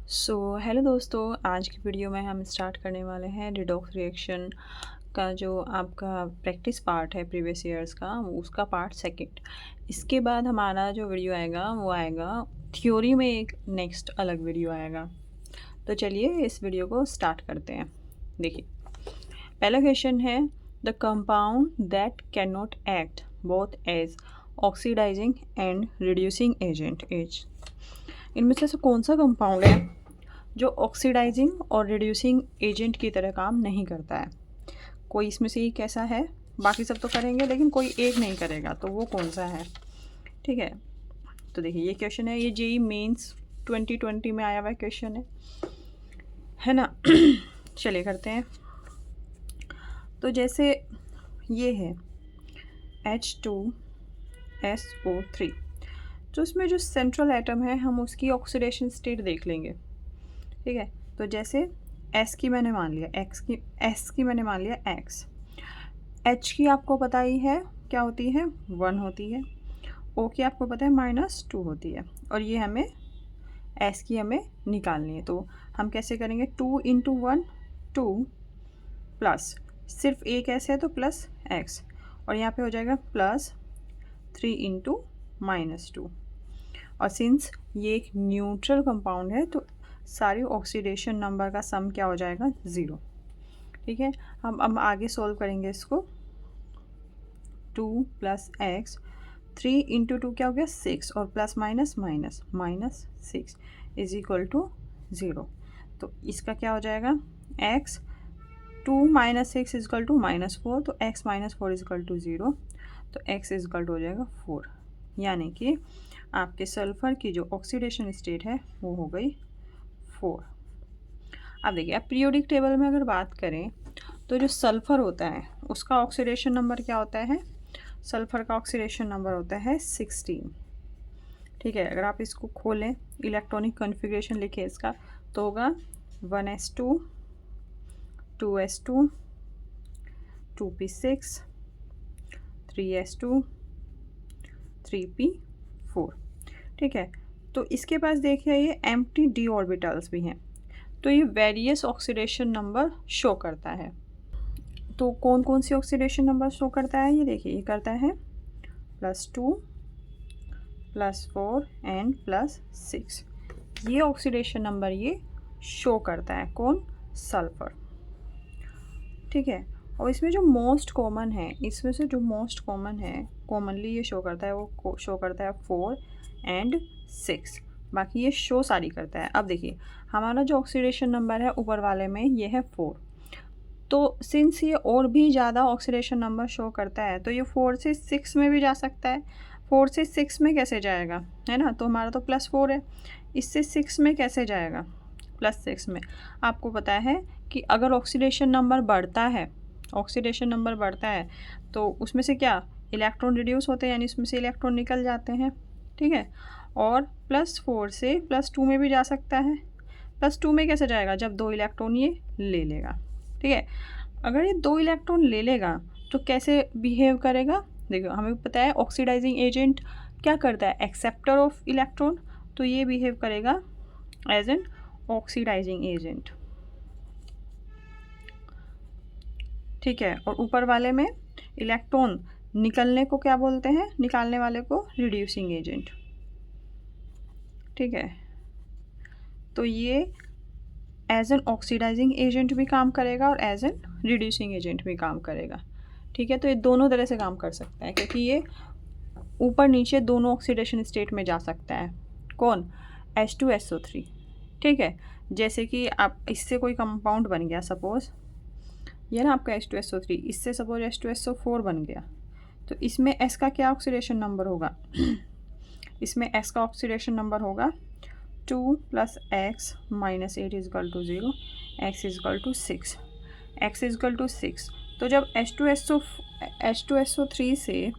Hello दोस्तों, आज की वीडियो में हम स्टार्ट करने वाले हैं रिडॉक्स रिएक्शन का जो आपका प्रैक्टिस पार्ट है प्रीवियस ईयर्स का, उसका पार्ट सेकंड। इसके बाद हमारा जो वीडियो आएगा वो आएगा थ्योरी में, एक नेक्स्ट अलग वीडियो आएगा। तो चलिए इस वीडियो को स्टार्ट करते हैं। देखिए, पहला क्वेश्चन है the compound that cannot act both as oxidising and reducing agent is. इनमें से कौन सा कंपाउंड है जो ऑक्सीडाइजिंग और रिड्यूसिंग एजेंट की तरह काम नहीं करता है? कोई इसमें से एक ऐसा है, बाकी सब तो करेंगे लेकिन कोई एक नहीं करेगा, तो वो कौन सा है? ठीक है, तो देखिए ये क्वेश्चन है, ये जेई मेंस 2020 में आया हुआ क्वेश्चन है ना। चलिए करते हैं। तो जैसे ये है H2SO3, तो इसमें जो सेंट्रल एटम है हम उसकी ऑक्सीडेशन स्टेट देख लेंगे। ठीक है, तो जैसे S की मैंने मान लिया S की मैंने मान लिया X। H की आपको पता ही है क्या होती है, 1 होती है। O की आपको पता है -2 होती है। और ये हमें S की हमें निकालनी है, तो हम कैसे करेंगे? 2 × 1 2 प्लस सिर्फ एक S है तो प्लस X, और यहाँ पे हो जाएगा +3 × -2। और सिंस ये एक न्यूट्रल कंपाउंड है तो सारी ऑक्सीडेशन नंबर का सम क्या हो जाएगा? 0। ठीक है, हम अब आगे सॉल्व करेंगे इसको। 2 + x, 3 × 2 क्या हो गया? 6, और plus minus minus -6 is equal to 0। तो इसका क्या हो जाएगा? x 2 - 6 इज इक्वल टू -4, तो x - 4 इज इक्वल टू 0, तो x इज इक्वल टू हो जाएगा 4। यानी कि आपके सल्फ़र की जो ऑक्सीडेशन स्टेट है वो हो गई 4। अब देखिए, अब पीरियोडिक टेबल में अगर बात करें तो जो सल्फ़र होता है उसका ऑक्सीडेशन नंबर क्या होता है? सल्फ़र का ऑक्सीडेशन नंबर होता है 16। ठीक है, अगर आप इसको खोलें, इलेक्ट्रॉनिक कॉन्फ़िगरेशन लिखें इसका, तो होगा 1s2 2s2 2p6 3s2 3p4। ठीक है, तो इसके पास देखिए ये एम्प्टी डी ऑर्बिटल्स भी हैं, तो ये वेरियस ऑक्सीडेशन नंबर शो करता है। तो कौन कौन सी ऑक्सीडेशन नंबर शो करता है? ये देखिए, ये करता है +2 +4 एंड +6। ये ऑक्सीडेशन नंबर ये शो करता है कौन? सल्फ़र। ठीक है, और इसमें जो मोस्ट कॉमन है, इसमें से जो मोस्ट कॉमन है, कॉमनली ये शो करता है, वो शो करता है 4 एंड 6। बाकी ये शो सारी करता है। अब देखिए, हमारा जो ऑक्सीडेशन नंबर है ऊपर वाले में ये है 4, तो सिंस ये और भी ज़्यादा ऑक्सीडेशन नंबर शो करता है तो ये 4 से 6 में भी जा सकता है। 4 से 6 में कैसे जाएगा, है ना? तो हमारा तो +4 है, इससे 6 में कैसे जाएगा? +6 में। आपको पता है कि अगर ऑक्सीडेशन नंबर बढ़ता है, ऑक्सीडेशन नंबर बढ़ता है तो उसमें से क्या इलेक्ट्रॉन रिड्यूस होते हैं, यानी इसमें से इलेक्ट्रॉन निकल जाते हैं। ठीक है, और +4 से +2 में भी जा सकता है। +2 में कैसे जाएगा? जब 2 इलेक्ट्रॉन ये ले लेगा। ठीक है, अगर ये 2 इलेक्ट्रॉन ले लेगा तो कैसे बिहेव करेगा? देखो, हमें पता है ऑक्सीडाइजिंग एजेंट क्या करता है? एक्सेप्टर ऑफ इलेक्ट्रॉन, तो ये बिहेव करेगा एज एन ऑक्सीडाइजिंग एजेंट। ठीक है, और ऊपर वाले में इलेक्ट्रॉन निकलने को क्या बोलते हैं? निकालने वाले को रिड्यूसिंग एजेंट। ठीक है, तो ये एज एन ऑक्सीडाइजिंग एजेंट भी काम करेगा और एज एन रिड्यूसिंग एजेंट भी काम करेगा। ठीक है, तो ये दोनों तरह से काम कर सकता है, क्योंकि ये ऊपर नीचे दोनों ऑक्सीडेशन स्टेट में जा सकता है। कौन? H2SO3। ठीक है, जैसे कि आप इससे कोई कंपाउंड बन गया, सपोज़ ये ना आपका H2SO3, इससे सपोज H2SO4 बन गया, तो इसमें S का क्या ऑक्सीडेशन नंबर होगा? इसमें S का ऑक्सीडेशन नंबर होगा 2 + x - 8 is equal to 0, x is equal to 6, x is equal to 6। तो जब H2SO3 से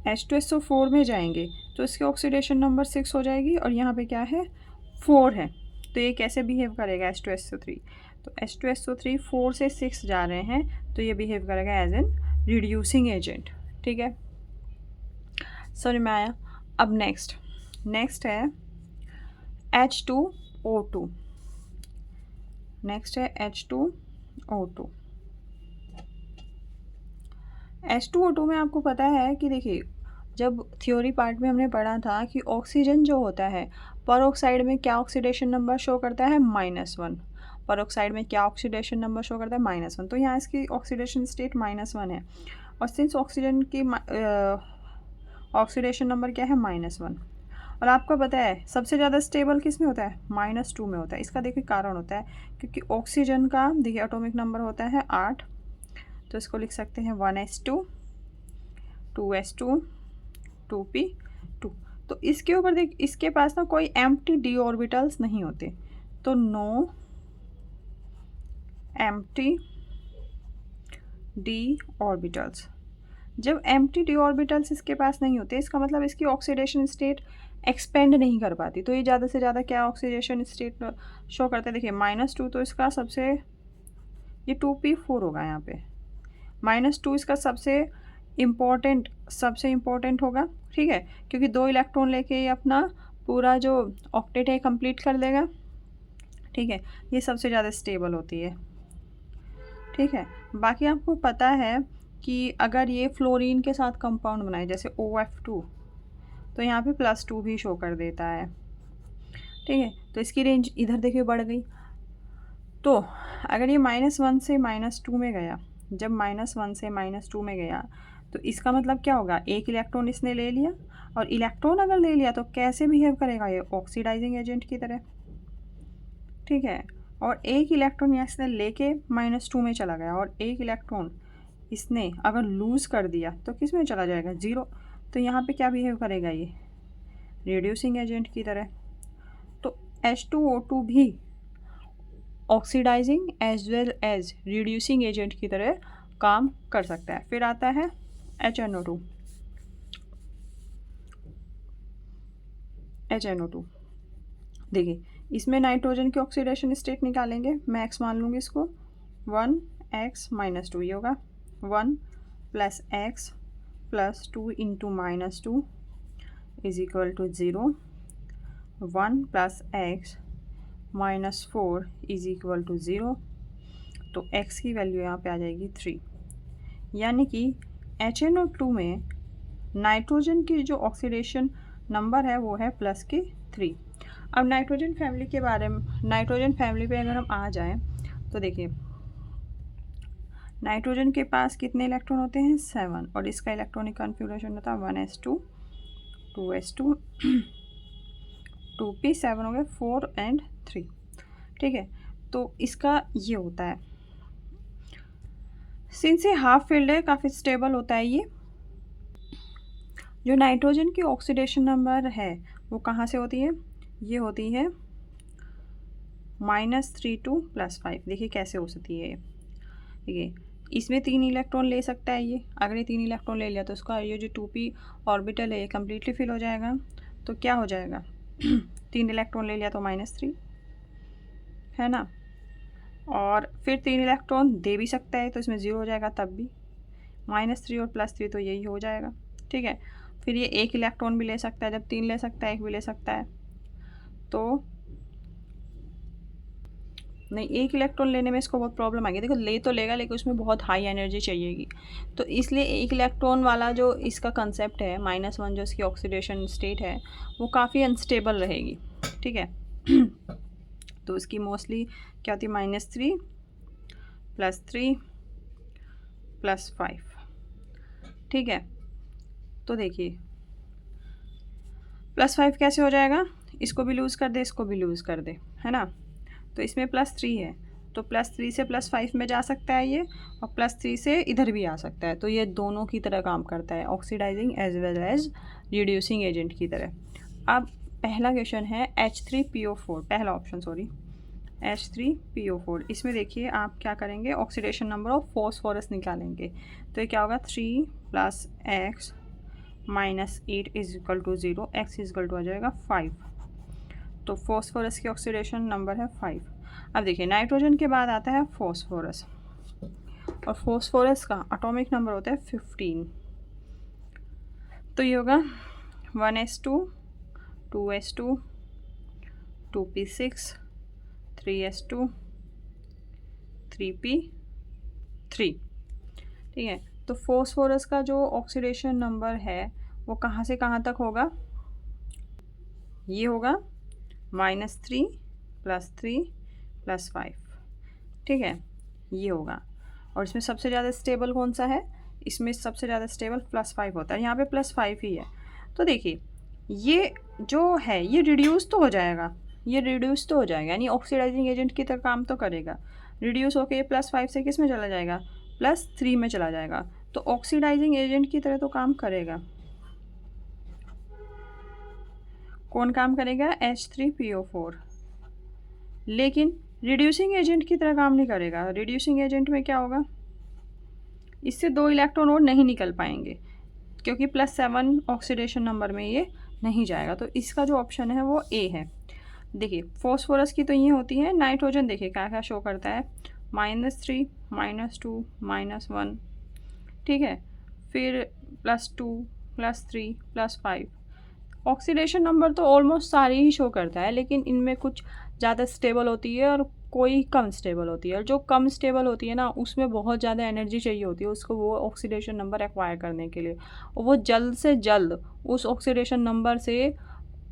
H2SO4 में जाएंगे तो इसके ऑक्सीडेशन नंबर 6 हो जाएगी, और यहाँ पे क्या है? 4 है। तो ये कैसे बिहेव करेगा H2SO3? तो H2SO3 4 से 6 जा रहे हैं तो ये बिहेव करेगा एज एन रिड्यूसिंग एजेंट। ठीक है, समझ में आया? अब नेक्स्ट नेक्स्ट है H2O2, नेक्स्ट है H2O2। H2O2 में आपको पता है कि देखिए, जब थ्योरी पार्ट में हमने पढ़ा था कि ऑक्सीजन जो होता है परऑक्साइड में क्या ऑक्सीडेशन नंबर शो करता है, -1। परऑक्साइड में क्या ऑक्सीडेशन नंबर शो करता है, -1। तो यहाँ इसकी ऑक्सीडेशन स्टेट -1 है, और सिंस ऑक्सीजन की ऑक्सीडेशन नंबर क्या है, -1। और आपको पता है सबसे ज़्यादा स्टेबल किस में होता है, -2 में होता है। इसका देखिए कारण होता है क्योंकि ऑक्सीजन का देखिए एटॉमिक नंबर होता है 8, तो इसको लिख सकते हैं 1s2, 2s2, 2p2। तो इसके ऊपर देख, इसके पास ना कोई एम्प्टी डी ऑर्बिटल्स नहीं होते, तो नो एम्प्टी डी ऑर्बिटल्स। जब एम्प्टी डी ऑर्बिटल्स इसके पास नहीं होते, इसका मतलब इसकी ऑक्सीडेशन स्टेट एक्सपेंड नहीं कर पाती। तो ये ज़्यादा से ज़्यादा क्या ऑक्सीडेशन स्टेट शो करते हैं, देखिए -2, तो इसका सबसे, ये 2p4 होगा यहाँ पे, -2 इसका सबसे इम्पोर्टेंट होगा, ठीक है, क्योंकि 2 इलेक्ट्रॉन लेके ये अपना पूरा जो ऑक्टेट है कंप्लीट कर देगा, ठीक है। ये सबसे ज़्यादा स्टेबल होती है, ठीक है। बाकी आपको पता है कि अगर ये फ्लोरीन के साथ कंपाउंड बनाए जैसे OF2, तो यहाँ पे +2 भी शो कर देता है, ठीक है। तो इसकी रेंज इधर देखिए बढ़ गई। तो अगर ये -1 से -2 में गया, जब -1 से -2 में गया, तो इसका मतलब क्या होगा, एक इलेक्ट्रॉन इसने ले लिया, और इलेक्ट्रॉन अगर ले लिया तो कैसे बिहेव करेगा, ये ऑक्सीडाइजिंग एजेंट की तरह, ठीक है। और एक इलेक्ट्रॉन यहाँ इसने लेके -2 में चला गया, और एक इलेक्ट्रॉन इसने अगर लूज़ कर दिया तो किस में चला जाएगा, 0। तो यहाँ पे क्या बिहेव करेगा, ये रिड्यूसिंग एजेंट की तरह। तो H2O2 भी oxidising as well as reducing agent की तरह काम कर सकता है। फिर आता है HNO2। देखिए, इसमें नाइट्रोजन की ऑक्सीडेशन स्टेट निकालेंगे, मैं x मान लूँगी इसको, 1x - 2, ये होगा 1 + x + 2 × -2 = 0, 1 + x - 4 = 0। तो x की वैल्यू यहाँ पे आ जाएगी 3, यानी कि HNO2 में नाइट्रोजन की जो ऑक्सीडेशन नंबर है वो है +3। अब नाइट्रोजन फैमिली के बारे में, नाइट्रोजन फैमिली पे अगर हम आ जाएं, तो देखिए नाइट्रोजन के पास कितने इलेक्ट्रॉन होते हैं, 7, और इसका इलेक्ट्रॉनिक कॉन्फ़िगरेशन होता है 1s2, 2s2, 2p7 हो गए, 4 और 3, ठीक है। तो इसका ये होता है, सिंस ये हाफ फील्ड है, काफ़ी स्टेबल होता है ये। जो नाइट्रोजन की ऑक्सीडेशन नंबर है वो कहाँ से होती है, ये होती है -3 to +5। देखिए कैसे हो सकती है ये, देखिए इसमें 3 इलेक्ट्रॉन ले सकता है ये, अगर ये 3 इलेक्ट्रॉन ले लिया तो उसका ये जो 2p ऑर्बिटल है ये कम्प्लीटली फिल हो जाएगा। तो क्या हो जाएगा 3 इलेक्ट्रॉन ले लिया तो -3 है ना, और फिर 3 इलेक्ट्रॉन दे भी सकता है तो इसमें 0 हो जाएगा, तब भी -3 और +3 तो यही हो जाएगा, ठीक है। फिर ये 1 इलेक्ट्रॉन भी ले सकता है, जब 3 ले सकता है 1 भी ले सकता है, तो नहीं, 1 इलेक्ट्रॉन लेने में इसको बहुत प्रॉब्लम आएगी। देखो ले तो लेगा लेकिन उसमें बहुत हाई एनर्जी चाहिएगी, तो इसलिए 1 इलेक्ट्रॉन वाला जो इसका कंसेप्ट है, -1 जो इसकी ऑक्सीडेशन स्टेट है वो काफ़ी अनस्टेबल रहेगी, ठीक है। तो इसकी मोस्टली क्या होती है, -3 +3 +5, ठीक है। तो देखिए +5 कैसे हो जाएगा, इसको भी लूज़ कर दे, इसको भी लूज़ कर दे, है ना। तो इसमें +3 है, तो +3 से +5 में जा सकता है ये, और +3 से इधर भी आ सकता है। तो ये दोनों की तरह काम करता है, oxidising as well as reducing agent की तरह। अब पहला क्वेश्चन है H3PO4, पहला ऑप्शन सॉरी, H3PO4। इसमें देखिए आप क्या करेंगे, ऑक्सीडेशन नंबर ऑफ फॉस्फोरस निकालेंगे। तो ये क्या होगा, 3 + x - 8 = 0, x = आ जाएगा 5। तो फॉस्फोरस की ऑक्सीडेशन नंबर है 5। अब देखिए नाइट्रोजन के बाद आता है फॉस्फोरस, और फॉस्फोरस का एटॉमिक नंबर होता है 15। तो ये होगा 1s2, 2s2, 2p6, 3s2, 3p3। ठीक है, तो फॉस्फोरस का जो ऑक्सीडेशन नंबर है वो कहाँ से कहाँ तक होगा? ये होगा -3 +3 +5। ठीक है, ये होगा। और इसमें सबसे ज़्यादा स्टेबल कौन सा है? इसमें सबसे ज़्यादा स्टेबल +5 होता है, यहाँ पे +5 ही है। तो देखिए ये जो है ये रिड्यूस तो हो जाएगा, ये रिड्यूस तो हो जाएगा, यानी ऑक्सीडाइजिंग एजेंट की तरह काम तो करेगा। रिड्यूस होके +5 से किस में चला जाएगा? +3 में चला जाएगा। तो ऑक्सीडाइजिंग एजेंट की तरह तो काम करेगा। कौन काम करेगा? H3PO4। लेकिन रिड्यूसिंग एजेंट की तरह काम नहीं करेगा। रिड्यूसिंग एजेंट में क्या होगा? इससे 2 इलेक्ट्रॉन और नहीं निकल पाएंगे, क्योंकि +7 ऑक्सीडेशन नंबर में ये नहीं जाएगा। तो इसका जो ऑप्शन है वो ए है। देखिए फॉस्फोरस की तो ये होती है, नाइट्रोजन देखिए क्या क्या शो करता है, -3, -2, -1। ठीक है, फिर +2, +3, +5। ऑक्सीडेशन नंबर तो ऑलमोस्ट सारे ही शो करता है, लेकिन इनमें कुछ ज़्यादा स्टेबल होती है और कोई कम स्टेबल होती है। और जो कम स्टेबल होती है ना, उसमें बहुत ज़्यादा एनर्जी चाहिए होती है उसको वो ऑक्सीडेशन नंबर एक्वायर करने के लिए, और वो जल्द से जल्द उस ऑक्सीडेशन नंबर से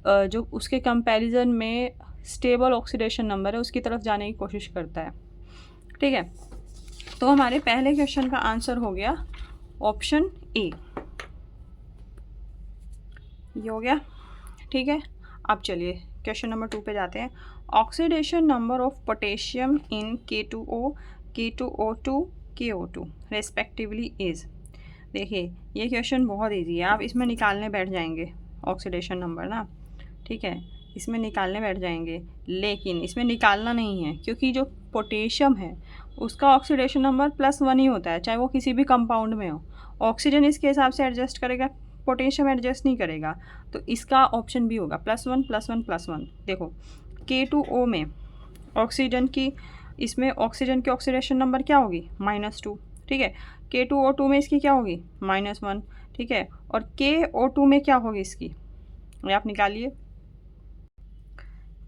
जो उसके कंपैरिजन में स्टेबल ऑक्सीडेशन नंबर है उसकी तरफ जाने की कोशिश करता है। ठीक है, तो हमारे पहले क्वेश्चन का आंसर हो गया ऑप्शन ए, ये हो गया। ठीक है, अब चलिए क्वेश्चन नंबर 2 पे जाते हैं। Oxidation number of potassium in K2O, K2O2, KO2 respectively is. देखिए ये क्वेश्चन बहुत इजी है, आप इसमें निकालने बैठ जाएंगे ऑक्सीडेशन नंबर ना। ठीक है, इसमें निकालने बैठ जाएंगे, लेकिन इसमें निकालना नहीं है, क्योंकि जो पोटेशियम है उसका ऑक्सीडेशन नंबर +1 ही होता है, चाहे वो किसी भी कंपाउंड में हो। ऑक्सीजन इसके हिसाब से एडजस्ट करेगा, पोटेशियम एडजस्ट नहीं करेगा। तो इसका ऑप्शन भी होगा +1 +1 +1। देखो K2O में ऑक्सीजन की, इसमें ऑक्सीजन की ऑक्सीडेशन नंबर क्या होगी? -2। ठीक है, K2O2 में इसकी क्या होगी? -1। ठीक है, और KO2 में क्या होगी इसकी? ये आप निकालिए,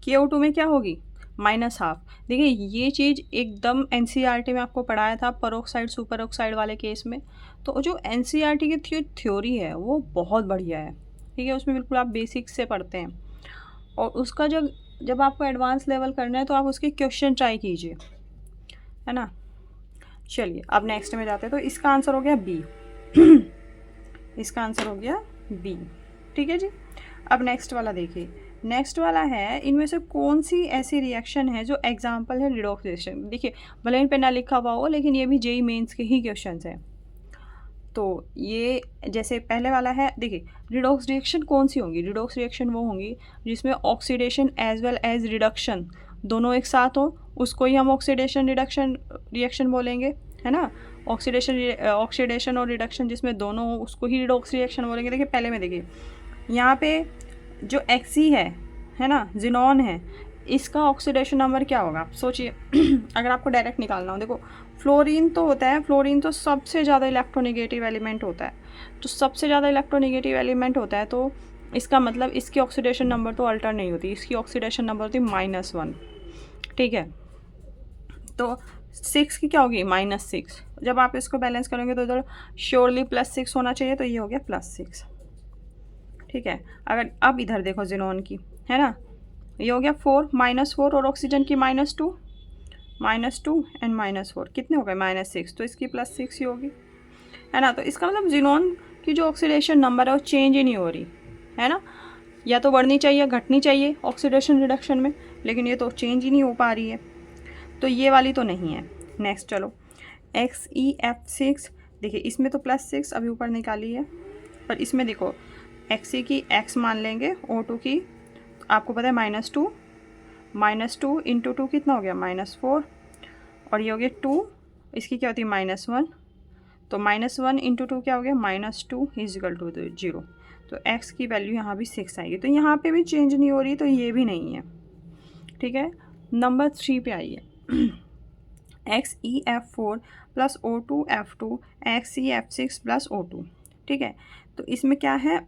KO2 में क्या होगी? -1/2। देखिए ये चीज़ एकदम NCERT में आपको पढ़ाया था परोक्साइड सुपर ऑक्साइड वाले केस में। तो जो NCERT की थ्योरी है वो बहुत बढ़िया है। ठीक है, उसमें बिल्कुल आप बेसिक्स से पढ़ते हैं, और उसका जब आपको एडवांस लेवल करना है तो आप उसके क्वेश्चन ट्राई कीजिए, है ना। चलिए अब नेक्स्ट में जाते हैं। तो इसका आंसर हो गया बी। इसका आंसर हो गया बी। ठीक है जी, अब नेक्स्ट वाला देखिए। नेक्स्ट वाला है, इनमें से कौन सी ऐसी रिएक्शन है जो एग्जाम्पल है रिडॉक्स रिएक्शन। देखिए भले इन पे ना लिखा हुआ हो, लेकिन ये भी जेईई मेंस के ही क्वेश्चन हैं। तो ये जैसे पहले वाला है, देखिए रिडॉक्स रिएक्शन कौन सी होंगी? रिडॉक्स रिएक्शन वो होंगी जिसमें oxidation as well as reduction दोनों एक साथ हो, उसको ही हम ऑक्सीडेशन रिडक्शन रिएक्शन बोलेंगे, है ना। ऑक्सीडेशन और रिडक्शन जिसमें दोनों हो उसको ही रिडॉक्स रिएक्शन बोलेंगे। देखिए पहले में देखिए यहाँ पे जो एक्सी है ना, जिनॉन है, इसका ऑक्सीडेशन नंबर क्या होगा? सोचिए। अगर आपको डायरेक्ट निकालना हो, देखो फ्लोरीन तो होता है, फ्लोरीन तो सबसे ज़्यादा इलेक्ट्रोनेगेटिव एलिमेंट होता है। तो सबसे ज़्यादा इलेक्ट्रोनेगेटिव एलिमेंट होता है, तो इसका मतलब इसकी ऑक्सीडेशन नंबर तो अल्टर नहीं होती, इसकी ऑक्सीडेशन नंबर होती -1। ठीक है, तो 6 की क्या होगी? -6। जब आप इसको बैलेंस करेंगे तो इधर श्योरली +6 होना चाहिए, तो ये हो गया +6। ठीक है, अगर अब इधर देखो जिनोन की, है ना, ये हो गया 4 -4, और ऑक्सीजन की -2 एंड -4 कितने हो गए? -6। तो इसकी +6 ही होगी, है ना। तो इसका मतलब जिनोन की जो ऑक्सीडेशन नंबर है वो चेंज ही नहीं हो रही, है ना। या तो बढ़नी चाहिए, घटनी चाहिए ऑक्सीडेशन रिडक्शन में, लेकिन ये तो चेंज ही नहीं हो पा रही है, तो ये वाली तो नहीं है। नेक्स्ट चलो XeF6। देखिए इसमें तो +6 अभी ऊपर निकाली है, पर इसमें देखो Xe की x मान लेंगे, O2 की आपको पता है -2 इंटू 2 कितना हो गया? -4, और ये हो गया 2, इसकी क्या होती है? -1। तो -1 इंटू 2 क्या हो गया? -2 = 0। तो x की वैल्यू यहाँ भी 6 आएगी। तो यहाँ पे भी चेंज नहीं हो रही, तो ये भी नहीं है। ठीक है, नंबर 3 पे आइए। XeF4 + O2F2 XeF6 + O2। ठीक है, तो इसमें क्या है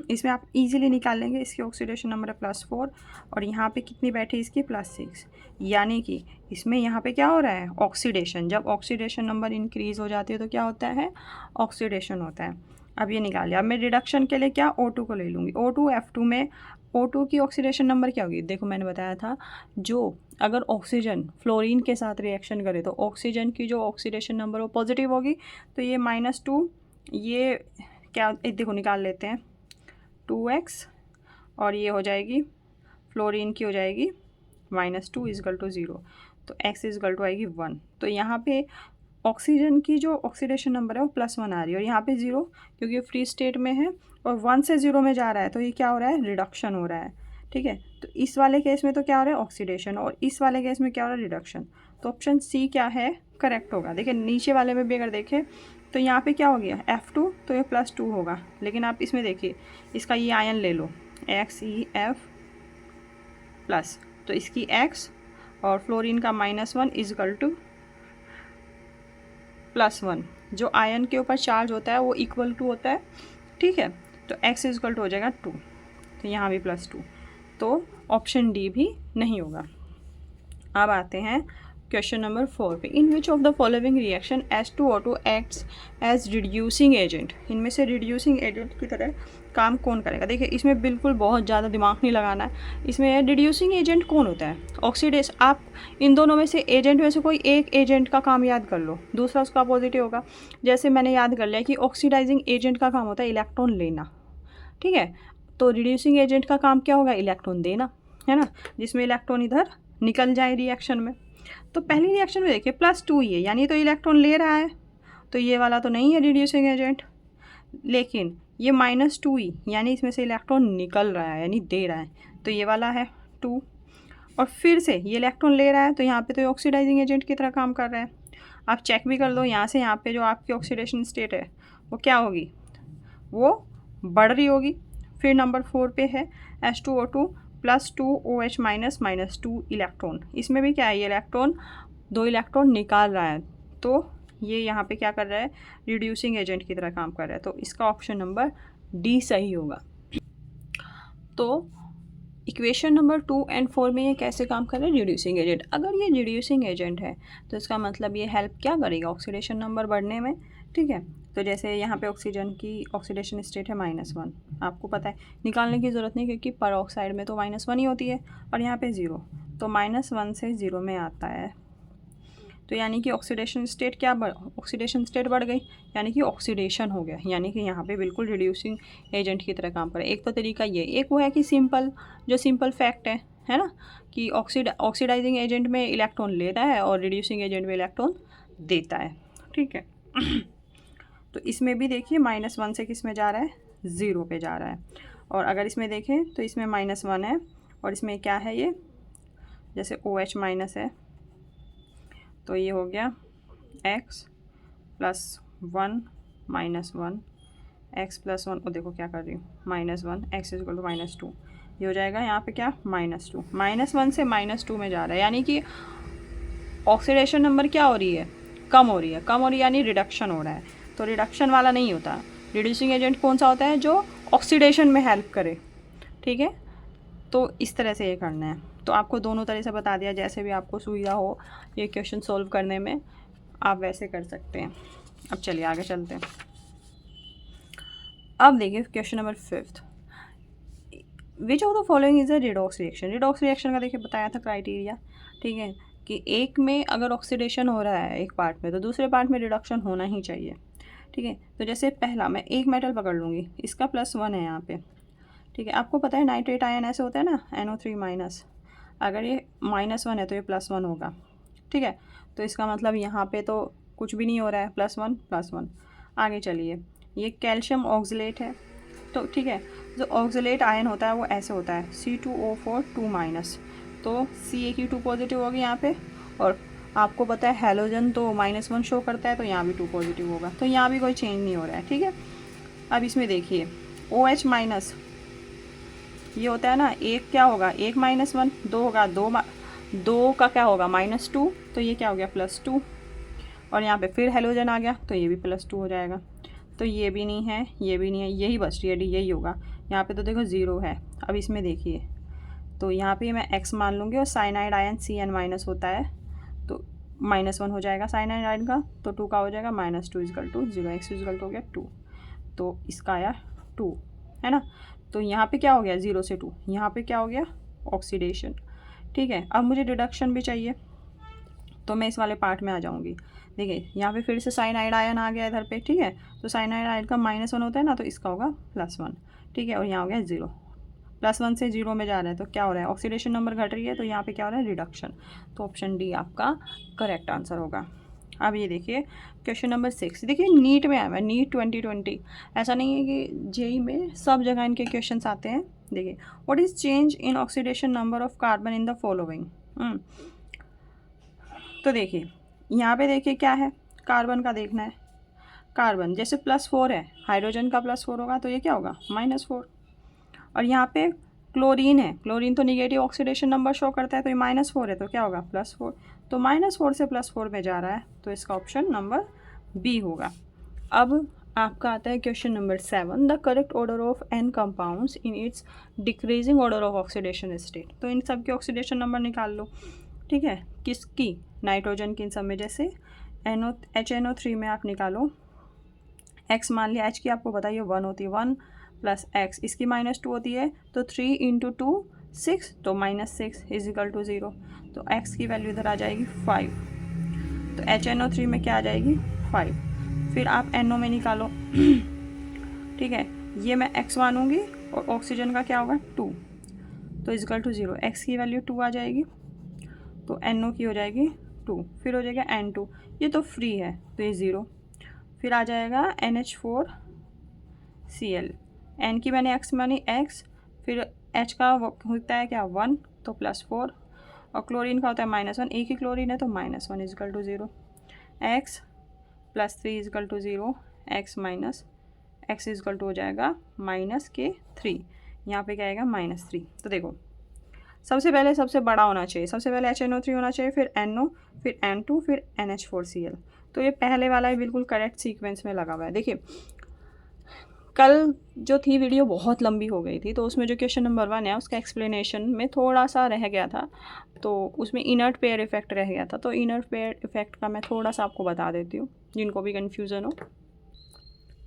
इसमें आप इजीली निकाल लेंगे, इसकी ऑक्सीडेशन नंबर है +4 और यहाँ पे कितनी बैठी इसकी +6, यानी कि इसमें यहाँ पे क्या हो रहा है ऑक्सीडेशन। जब ऑक्सीडेशन नंबर इंक्रीज़ हो जाती है तो क्या होता है ऑक्सीडेशन होता है। अब ये निकाल लिया। अब मैं रिडक्शन के लिए क्या O2 को ले लूँगी। O2 F2 में O2 की ऑक्सीडेशन नंबर क्या होगी, देखो मैंने बताया था जो अगर ऑक्सीजन फ्लोरीन के साथ रिएक्शन करे तो ऑक्सीजन की जो ऑक्सीडेशन नंबर वो पॉजिटिव होगी, तो ये -2 ये क्या देखो निकाल लेते हैं 2x और ये हो जाएगी फ्लोरीन की हो जाएगी -2 = 0, तो x = आएगी 1। तो यहाँ पे ऑक्सीजन की जो ऑक्सीडेशन नंबर है वो +1 आ रही है और यहाँ पे 0 क्योंकि फ्री स्टेट में है और 1 से 0 में जा रहा है, तो ये क्या हो रहा है रिडक्शन हो रहा है। ठीक है, तो इस वाले केस में तो क्या हो रहा है ऑक्सीडेशन और इस वाले केस में क्या हो रहा है रिडक्शन। तो ऑप्शन सी क्या है करेक्ट होगा। देखिए नीचे वाले में भी अगर देखें तो यहाँ पे क्या हो गया F2, तो ये +2 होगा, लेकिन आप इसमें देखिए इसका ये आयन ले लो XeF+, तो इसकी X और फ्लोरीन का -1 = +1, जो आयन के ऊपर चार्ज होता है वो इक्वल टू होता है। ठीक है, तो x = हो जाएगा 2, तो यहाँ भी +2, तो ऑप्शन डी भी नहीं होगा। अब आते हैं क्वेश्चन नंबर 4 पे। In which of the following reaction H2O2 acts as reducing agent, इनमें से रिड्यूसिंग एजेंट की तरह काम कौन करेगा। देखिए इसमें बिल्कुल बहुत ज़्यादा दिमाग नहीं लगाना है। इसमें रिड्यूसिंग एजेंट कौन होता है ऑक्सीडेस। आप इन दोनों में से एजेंट में से कोई एक एजेंट का काम याद कर लो, दूसरा उसका अपोजिट होगा। जैसे मैंने याद कर लिया कि ऑक्सीडाइजिंग एजेंट का काम होता है इलेक्ट्रॉन लेना, ठीक है, तो रिड्यूसिंग एजेंट का काम क्या होगा इलेक्ट्रॉन देना, है ना, जिसमें इलेक्ट्रॉन इधर निकल जाए रिएक्शन में। तो पहली रिएक्शन में देखिए +2 ही है, यानी तो इलेक्ट्रॉन ले रहा है, तो ये वाला तो नहीं है रिड्यूसिंग एजेंट। लेकिन ये -2 ही, यानी इसमें से इलेक्ट्रॉन निकल रहा है यानी दे रहा है, तो ये वाला है 2। और फिर से ये इलेक्ट्रॉन ले रहा है, तो यहाँ पे तो ये ऑक्सीडाइजिंग एजेंट की तरह काम कर रहा है। आप चेक भी कर दो यहाँ से, यहाँ पे जो आपकी ऑक्सीडेशन स्टेट है वो क्या होगी, वो बढ़ रही होगी। फिर नंबर 4 पे है H2O2 +2 OH -2 इलेक्ट्रॉन। इसमें भी क्या है ये इलेक्ट्रॉन 2 इलेक्ट्रॉन निकाल रहा है, तो ये यहाँ पे क्या कर रहा है रिड्यूसिंग एजेंट की तरह काम कर रहा है, तो इसका ऑप्शन नंबर डी सही होगा। तो इक्वेशन नंबर 2 और 4 में ये कैसे काम कर रहा है रिड्यूसिंग एजेंट। अगर ये रिड्यूसिंग एजेंट है तो इसका मतलब ये हेल्प क्या करेगा ऑक्सीडेशन नंबर बढ़ने में। ठीक है, तो जैसे यहाँ पे ऑक्सीजन की ऑक्सीडेशन स्टेट है -1, आपको पता है निकालने की ज़रूरत नहीं क्योंकि पर ऑक्साइड में तो -1 ही होती है और यहाँ पे 0, तो -1 से 0 में आता है, तो यानी कि ऑक्सीडेशन स्टेट ऑक्सीडेशन स्टेट बढ़ गई, यानी कि ऑक्सीडेशन हो गया, यानी कि यहाँ पे बिल्कुल रिड्यूसिंग एजेंट की तरह काम करे। एक तो तरीका ये, एक वो है कि सिंपल फैक्ट है ना, कि ऑक्सीडाइजिंग एजेंट में इलेक्ट्रॉन लेता है और रिड्यूसिंग एजेंट में इलेक्ट्रॉन देता है। ठीक है, तो इसमें भी देखिए -1 से किस में जा रहा है 0 पे जा रहा है, और अगर इसमें देखें तो इसमें -1 है और इसमें क्या है ये जैसे OH माइनस है, तो ये हो गया x +1 -1 x +1, और देखो क्या कर रही हूँ -1 x = -2, ये हो जाएगा यहाँ पे क्या -2, -1 से -2 में जा रहा है, यानी कि ऑक्सीडेशन नंबर क्या हो रही है कम हो रही है यानी रिडक्शन हो रहा है। तो रिडक्शन वाला नहीं होता, रिड्यूसिंग एजेंट कौन सा होता है जो ऑक्सीडेशन में हेल्प करे। ठीक है, तो इस तरह से ये करना है। तो आपको दोनों तरह से बता दिया, जैसे भी आपको सुविधा हो ये क्वेश्चन सॉल्व करने में आप वैसे कर सकते हैं। अब चलिए आगे चलते हैं। अब देखिए question number 5, which of the following is a redox reaction. Redox reaction का देखिए बताया था क्राइटेरिया, ठीक है, कि एक में अगर ऑक्सीडेशन हो रहा है एक पार्ट में तो दूसरे पार्ट में रिडक्शन होना ही चाहिए। ठीक है, तो जैसे पहला मैं एक मेटल पकड़ लूँगी, इसका +1 है यहाँ पे। ठीक है, आपको पता है नाइट्रेट आयन ऐसे होता है ना NO3-, अगर ये -1 है तो ये +1 होगा। ठीक है, तो इसका मतलब यहाँ पे तो कुछ भी नहीं हो रहा है, +1 आगे चलिए, ये कैल्शियम ऑक्सलेट है, तो ठीक है, जो ऑक्सलेट आयन होता है वो ऐसे होता है C2O4 2-, तो CA2 पॉजिटिव होगी यहाँ पे, और आपको पता है हैलोजन तो -1 शो करता है, तो यहाँ भी 2 पॉजिटिव होगा, तो यहाँ भी कोई चेंज नहीं हो रहा है। ठीक है, अब इसमें देखिए OH- ये होता है ना, एक क्या होगा 1 -1, 2 होगा 2 का क्या होगा -2, तो ये क्या हो गया +2, और यहाँ पे फिर हेलोजन आ गया तो ये भी +2 हो जाएगा। तो ये भी नहीं है, ये भी नहीं है, यही बच रही है डी, यही होगा। यहाँ पे तो देखो 0 है। अब इसमें देखिए, तो यहाँ पे मैं x मान लूँगी और साइनाइड आयन CN माइनस होता है, तो -1 हो जाएगा साइनाइड आयन का, तो 2 का हो जाएगा -2 is equal to 0, x is equal to हो गया 2, तो इसका आया 2, है ना। तो यहाँ पे क्या हो गया 0 से 2, यहाँ पे क्या हो गया ऑक्सीडेशन, ठीक है। अब मुझे रिडक्शन भी चाहिए, तो मैं इस वाले पार्ट में आ जाऊँगी। देखिए यहाँ पे फिर से साइनाइड आयन आ गया इधर पे, ठीक है। तो साइनाइड आयन का -1 होता है ना, तो इसका होगा +1, ठीक है। और यहाँ हो गया 0, +1 से 0 में जा रहा है, तो क्या हो रहा है ऑक्सीडेशन नंबर घट रही है, तो यहाँ पे क्या हो रहा है रिडक्शन। तो ऑप्शन डी आपका करेक्ट आंसर होगा। अब ये देखिए क्वेश्चन नंबर 6, देखिए नीट में आया है, नीट 2020, ऐसा नहीं है कि जेई में सब जगह इनके क्वेश्चन आते हैं। देखिए what is change in oxidation number of carbon in the following. तो देखिए यहाँ पे देखिए क्या है, कार्बन का देखना है। कार्बन जैसे +4 है, हाइड्रोजन का +4 होगा, तो ये क्या होगा -4। और यहाँ पे क्लोरीन है, क्लोरीन तो निगेटिव ऑक्सीडेशन नंबर शो करता है, तो ये -4 है, तो क्या होगा +4। तो -4 से +4 में जा रहा है, तो इसका ऑप्शन नंबर बी होगा। अब आपका आता है question number 7, the correct order of n compounds in its decreasing order of oxidation state. तो इन सब के ऑक्सीडेशन नंबर निकाल लो, ठीक है। किसकी, नाइट्रोजन की इन सब में, जैसे HNO3 में आप निकालो, x मान लिया, h की आपको बताइए 1 होती है, 1 + x, इसकी -2 होती है, तो 3 × 2 6, तो -6 इजिकल टू 0, तो x की वैल्यू इधर आ जाएगी 5, तो HNO3 में क्या आ जाएगी 5। फिर आप NO में निकालो, ठीक है, ये मैं x मानूंगी और ऑक्सीजन का क्या होगा 2, तो इजिकल टू 0, x की वैल्यू 2 आ जाएगी, तो NO की हो जाएगी 2, फिर हो जाएगा N2, ये तो फ्री है तो ये 0, फिर आ जाएगा NH4Cl, N की मैंने x मानी x, फिर H का होता है क्या 1, तो +4, और क्लोरीन का होता है -1, एक ही क्लोरीन है तो -1 is equal to 0, x +3 is equal to 0, x minus x is equal to हो जाएगा -3, यहाँ पे क्या आएगा -3। तो देखो सबसे पहले सबसे बड़ा होना चाहिए, सबसे पहले HNO3 होना चाहिए, फिर NO, फिर N2, फिर NH4Cl। तो ये पहले वाला ही बिल्कुल करेक्ट सीक्वेंस में लगा हुआ है। देखिए कल जो थी वीडियो बहुत लंबी हो गई थी, तो उसमें जो क्वेश्चन नंबर 1 है उसका एक्सप्लेनेशन में थोड़ा सा रह गया था, तो उसमें इनर्ट पेयर इफेक्ट रह गया था, तो इनर्ट पेयर इफेक्ट का मैं थोड़ा सा आपको बता देती हूँ जिनको भी कन्फ्यूज़न हो।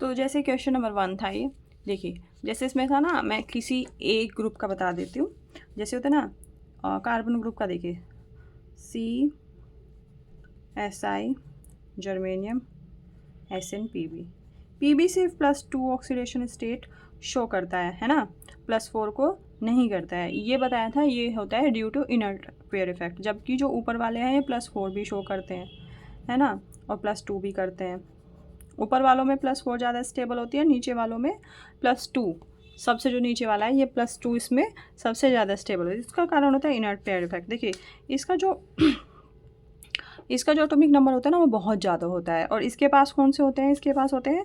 तो जैसे क्वेश्चन नंबर 1 था ये, देखिए जैसे इसमें था ना, मैं किसी एक ग्रुप का बता देती हूँ। जैसे होता है ना कार्बन ग्रुप का, देखिए CSI, जर्मेनियम, SN, PB सिर्फ +2 ऑक्सीडेशन स्टेट शो करता है ना, +4 को नहीं करता है, ये बताया था। ये होता है due to inert pair effect, जबकि जो ऊपर वाले हैं ये +4 भी शो करते हैं, है ना, और +2 भी करते हैं। ऊपर वालों में +4 ज़्यादा स्टेबल होती है, नीचे वालों में +2, सबसे जो नीचे वाला है ये +2 इसमें सबसे ज़्यादा स्टेबल है। इसका कारण होता है इनर्ट पेयर इफेक्ट। देखिए इसका जो एटॉमिक नंबर होता है ना वो बहुत ज़्यादा होता है, और इसके पास कौन से होते हैं, इसके पास होते हैं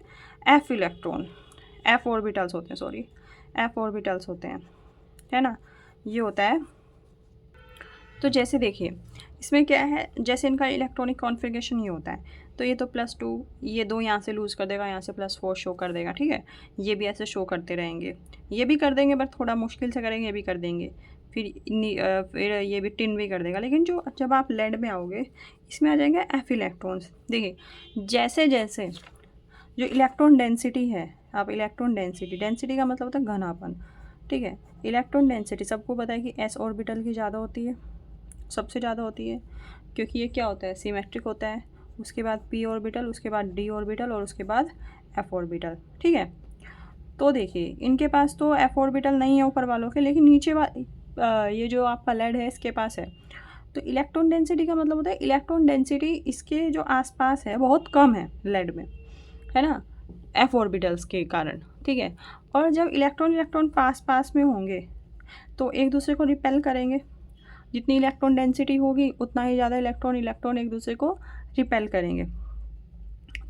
F इलेक्ट्रॉन, F ऑर्बिटल्स होते हैं, सॉरी F ऑर्बिटल्स होते हैं, है ना, ये होता है। तो जैसे देखिए इसमें क्या है, जैसे इनका इलेक्ट्रॉनिक कॉन्फ़िगरेशन ये होता है, तो ये तो +2, ये 2 यहाँ से लूज़ कर देगा, यहाँ से +4 शो कर देगा, ठीक है। ये भी ऐसे शो करते रहेंगे, ये भी कर देंगे बट थोड़ा मुश्किल से करेंगे, ये भी कर देंगे, फिर ये भी टिन भी कर देगा। लेकिन जब आप लेड में आओगे इसमें आ जाएंगे F इलेक्ट्रॉन्स। देखिए जैसे जैसे जो इलेक्ट्रॉन डेंसिटी है, आप इलेक्ट्रॉन डेंसिटी का मतलब होता है घनापन, ठीक है। इलेक्ट्रॉन डेंसिटी सबको पता है कि S ऑर्बिटल की ज़्यादा होती है, सबसे ज़्यादा होती है, क्योंकि ये क्या होता है सिमेट्रिक होता है, उसके बाद P ऑर्बिटल, उसके बाद D ऑर्बिटल, और उसके बाद F ऑर्बिटल, ठीक है। तो देखिए इनके पास तो F ऑर्बिटल नहीं है ऊपर वालों के, लेकिन नीचे ये जो आपका लेड है इसके पास है। तो इलेक्ट्रॉन डेंसिटी का मतलब होता है इलेक्ट्रॉन डेंसिटी इसके जो आसपास है बहुत कम है लेड में, है ना, F ऑर्बिटल्स के कारण, ठीक है। और जब इलेक्ट्रॉन पास में होंगे तो एक दूसरे को रिपेल करेंगे, जितनी इलेक्ट्रॉन डेंसिटी होगी उतना ही ज़्यादा इलेक्ट्रॉन एक दूसरे को रिपेल करेंगे।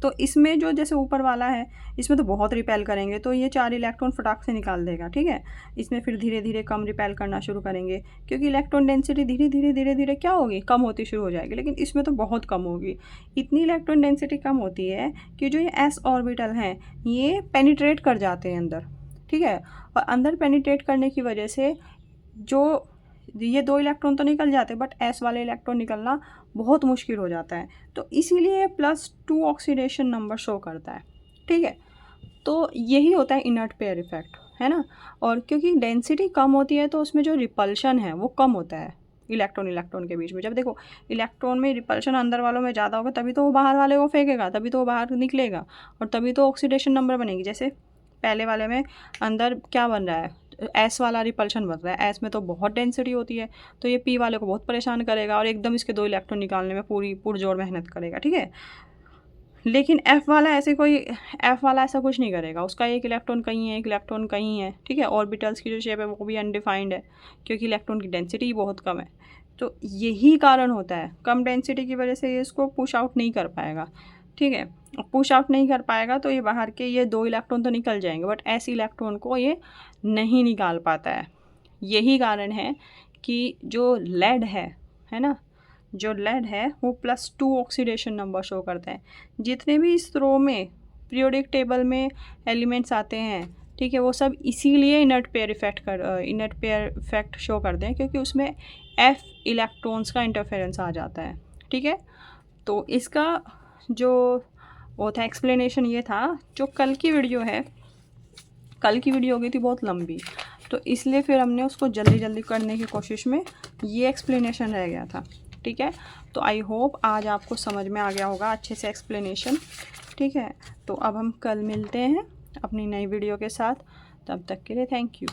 तो इसमें जो जैसे ऊपर वाला है इसमें तो बहुत रिपेल करेंगे, तो ये 4 इलेक्ट्रॉन फटाक से निकाल देगा, ठीक है। इसमें फिर धीरे धीरे कम रिपेल करना शुरू करेंगे, क्योंकि इलेक्ट्रॉन डेंसिटी धीरे धीरे क्या होगी, कम होती शुरू हो जाएगी। लेकिन इसमें तो बहुत कम होगी, इतनी इलेक्ट्रॉन डेंसिटी कम होती है कि जो ये s ऑर्बिटल हैं ये पेनिट्रेट कर जाते हैं अंदर, ठीक है। और अंदर पेनिट्रेट करने की वजह से जो ये 2 इलेक्ट्रॉन तो निकल जाते हैं, बट s वाले इलेक्ट्रॉन निकलना बहुत मुश्किल हो जाता है, तो इसीलिए +2 ऑक्सीडेशन नंबर शो करता है, ठीक है। तो यही होता है इनर्ट पेयर इफेक्ट, है ना। और क्योंकि डेंसिटी कम होती है तो उसमें जो रिपल्शन है वो कम होता है इलेक्ट्रॉन के बीच में। जब देखो इलेक्ट्रॉन में रिपल्शन अंदर वालों में ज़्यादा होगा तभी तो वो बाहर वाले को फेंकेगा, तभी तो वो बाहर निकलेगा, और तभी तो ऑक्सीडेशन नंबर बनेगी। जैसे पहले वाले में अंदर क्या बन रहा है, एस वाला रिपल्शन बन रहा है, एस में तो बहुत डेंसिटी होती है, तो ये पी वाले को बहुत परेशान करेगा और एकदम इसके 2 इलेक्ट्रॉन निकालने में पूरी पुरजोर मेहनत करेगा, ठीक है। लेकिन एफ़ वाला ऐसा कुछ नहीं करेगा, उसका 1 इलेक्ट्रॉन कहीं है, 1 इलेक्ट्रॉन कहीं है, ठीक है। ऑर्बिटल्स की जो शेप है वो भी अनडिफाइंड है, क्योंकि इलेक्ट्रॉन की डेंसिटी ही बहुत कम है। तो यही कारण होता है, कम डेंसिटी की वजह से ये इसको पुश आउट नहीं कर पाएगा, ठीक है। पुश आउट नहीं कर पाएगा तो ये बाहर के ये 2 इलेक्ट्रॉन तो निकल जाएंगे, बट ऐसे इलेक्ट्रॉन को ये नहीं निकाल पाता है। यही कारण है कि जो लेड है ना, जो लेड है वो +2 ऑक्सीडेशन नंबर शो करता है। जितने भी इस रो में पीरियोडिक टेबल में एलिमेंट्स आते हैं, ठीक है, वो सब इसीलिए इनर्ट पेयर इफेक्ट शो करते हैं, क्योंकि उसमें F इलेक्ट्रॉन्स का इंटरफेरेंस आ जाता है, ठीक है। तो इसका जो वो था एक्सप्लेनेशन ये था। जो कल की वीडियो हो गई थी बहुत लंबी, तो इसलिए फिर हमने उसको जल्दी करने की कोशिश में ये एक्सप्लेनेशन रह गया था, ठीक है। तो आई होप आज आपको समझ में आ गया होगा अच्छे से एक्सप्लेनेशन, ठीक है। तो अब हम कल मिलते हैं अपनी नई वीडियो के साथ, तब तक के लिए थैंक यू।